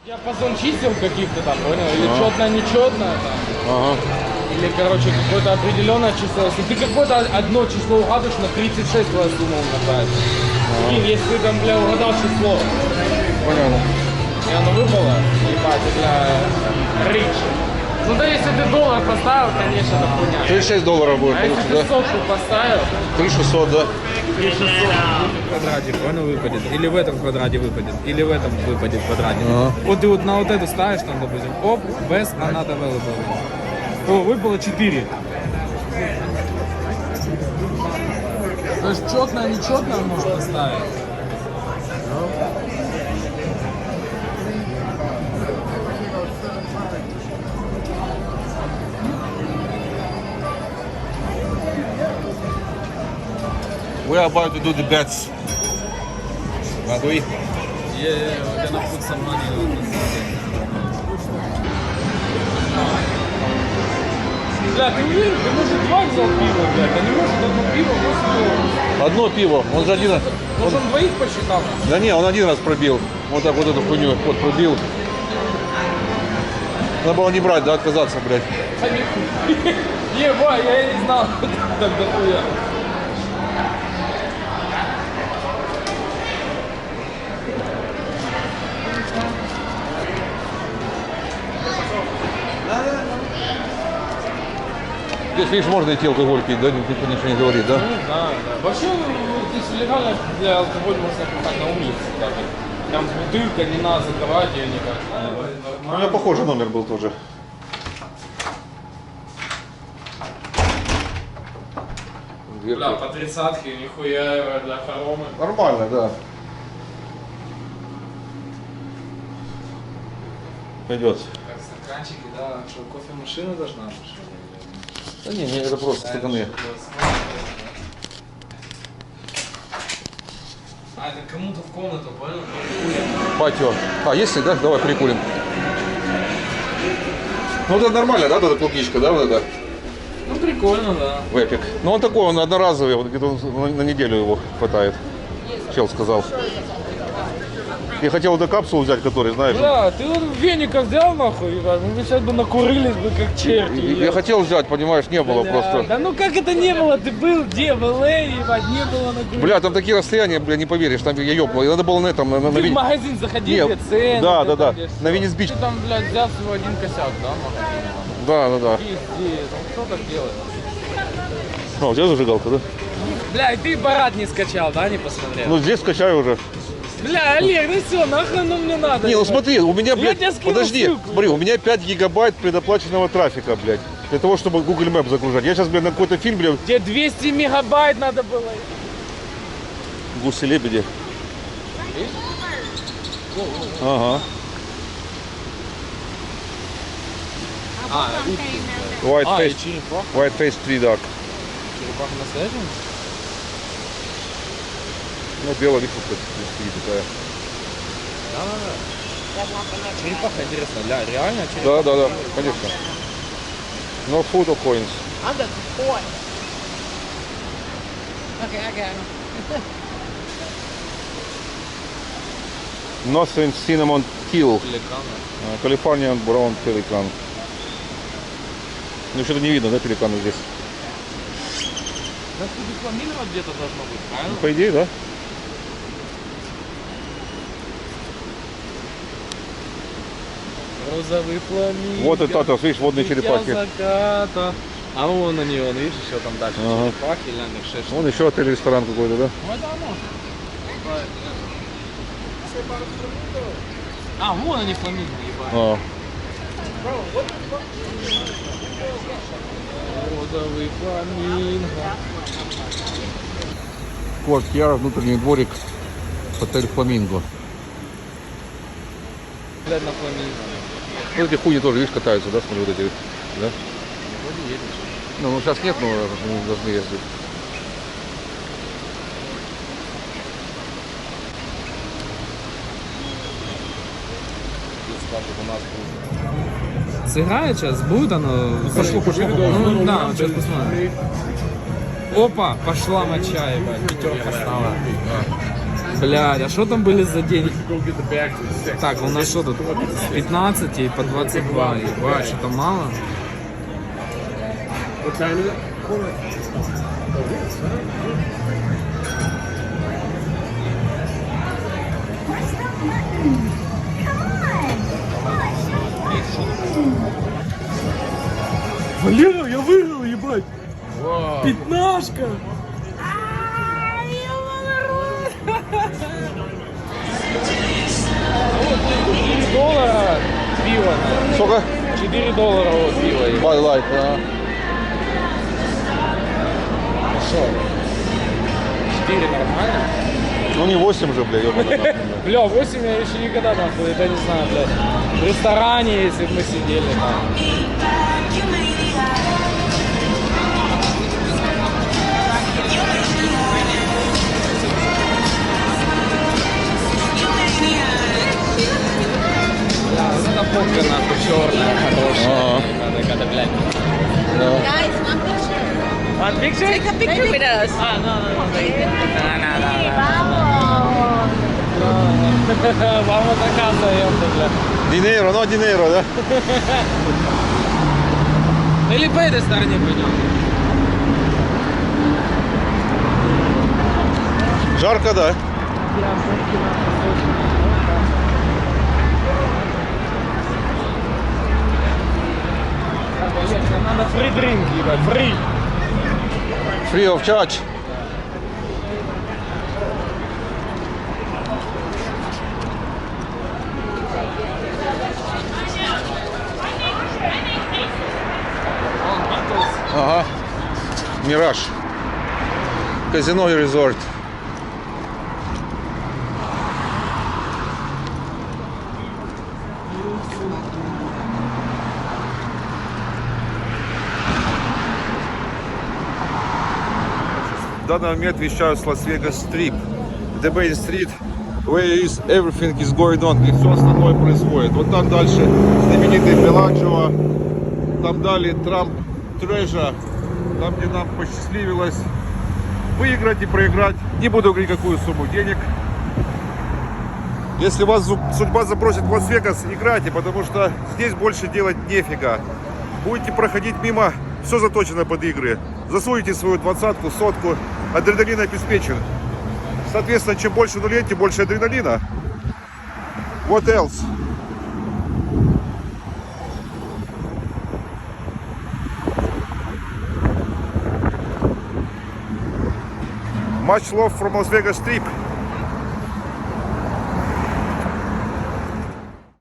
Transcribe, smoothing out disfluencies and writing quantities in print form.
Диапазон чисел каких-то там, понял? Или четное, нечетное там. Ага. Или, короче, какое-то определенное число. Если ты какое-то одно число угадываешь, на 36 твоя сумма умножается. Прикинь, если ты там, бля, угадал число, Понятно. и оно выпало, ебать, бля, рич. Ну да, если ты доллар поставил, конечно, это хуйня. 36 долларов будет А если получиться, ты да? сотку поставил, 3600, да? 3600 в квадрате, понял, выпадет. Или в этом квадрате выпадет, или в этом выпадет квадрате. Ага. Вот ты вот на вот эту ставишь, там, допустим, оп, без анада available. О, выпало 4. То есть четное, нечетное можно поставить. We are about to do the bets. Agree? Yeah, we're gonna put some money on this. Бля, ты уверен? Ты, может, два взял пиво, блядь? А не может одно пиво, просто... Одно пиво, он же один раз... Может, он двоих посчитал? Да не, он один раз пробил. Вот так вот эту хуйню вот пробил. Надо было не брать, да, отказаться, блядь. Еба, я и не знал, так дохуя. Здесь, видишь, можно идти алкоголь пить, да? Никто ничего не говорит, да? Ну, да, да. Вообще, здесь легально для алкоголя можно покупать на улице. Так. Там бутылка, не надо закрывать ее никак. У меня похожий номер был тоже. Бля, по 30-ке, нихуя для хоромы. Нормально, да. Пойдет. Как стаканчики, да. Что, кофемашина должна быть? Да не, это просто стаканы. А, это кому-то в комнату, понял? Патио. А, есть ли, да? Давай прикурим. Ну это нормально, да, вот эта клубничка, да, вот это? Ну, прикольно, да. Вепик. Ну он такой, он одноразовый, вот где-то на неделю его хватает. Чел сказал. Я хотел эту капсулу взять, который, знаешь. Бля, ты вот веника взял нахуй, ебать, мы бы сейчас бы накурились бы как черти. Я хотел взять, понимаешь, не было Бля, просто. Да ну как это не было? Ты был где? В ЛА, ебать, не было накурить. Бля, там такие расстояния, бля, не поверишь, там я ёбнул. Надо было на этом, на Ты в магазин заходи, Не, где цены. да, где да, там, да. где На всё. Венес-Бич. Ты там, блядь, взял всего один косяк, да, в магазине? Да, да, да. Пиздец, ну кто так делает? А, у тебя зажигалка, да? Бля, и ты парад не скачал, да, не посмотрел? Ну здесь скачаю уже. Бля, Олег, ну все, нахрен ну мне надо. Не, ну ебать? смотри, у меня, блядь, тебе скинул подожди, ссылку. смотри, у меня 5 гигабайт предоплаченного трафика, блядь. Для того, чтобы Google Maps загружать. Я сейчас, блядь, на какой-то фильм, блядь, Тебе 200 мегабайт надо было. гуси-лебеди. Ага. А, White и face, черепаха. white face 3 dark. Черепаха настоящая? Ну, белая липа такая. Да. Черепаха интересно, реально черепаха? Да, да, да, конечно. No food or coins. I'm the boy. Okay, I got him. Nothing cinnamon kill. Пеликаны. Californian brown pelican. Ну, что-то не видно, да, пеликана здесь? Да тут рекламировать где-то должно быть, правильно? По идее, да. Розовый фламинго. Вот это, видишь, водные дитя черепахи. заката. А вон они, вон, видишь, еще там дальше Ага. черепахи, ляндых, шесть. Вон еще отель-ресторан какой-то, да? Ну это оно. А, вон они фламинго, ебать. А. Розовый фламинго. Квартира, внутренний дворик, отель Фламинго. Блядь, на фламинго. Вот эти хуйни тоже, видишь, катаются, да, смотри, вот эти, да? Вроде едешь. Ну, сейчас нет, но мы должны ездить. Сыграет сейчас, будет оно? Пошло. Ну да, сейчас посмотрим. Опа, пошла моча, ебать, пятерка стала. Блядь, а что там были за деньги? Так, у нас что тут? С 15 и по 22. Ебать, что-то мало. Валера, я выиграл, ебать! Пятнашка! $4 пиво. Сколько? $4 пиво. Bud Light, ага. Что? 4 нормально? Ну не 8 же, бля, ёбаный нахуй, бля. Бля, 8 я еще никогда нахуй, это не знаю, блядь. В ресторане, если бы мы сидели там. Бля, вот эта фотка нахуй черная, хорошая. Когда, блядь. Guys, one picture. One picture? Take a picture with us. Ah, no. Vamos. Vamos a casa, ёпта, бля. Dinero, no dinero, да? Ну или по этой стороне пойдем. Жарко, да? Нам надо фри дринк, ебать, фри. Free of charge. Ага. Мираж. Казино и резорт. В данный момент вещаю с Лас-Вегас-Стрип. The Main Street, where is everything is going on, где все основное происходит. Вот там дальше знаменитый Беладжио, там далее Трамп Трежа, там где нам посчастливилось выиграть и проиграть. Не буду говорить какую сумму денег. Если вас судьба запросит в Лас-Вегас, играйте, потому что здесь больше делать нефига. Будете проходить мимо, все заточено под игры. Засуете свою двадцатку, сотку, адреналин обеспечен. Соответственно, чем больше нулей, тем больше адреналина. What else? Much love from Las Vegas Strip.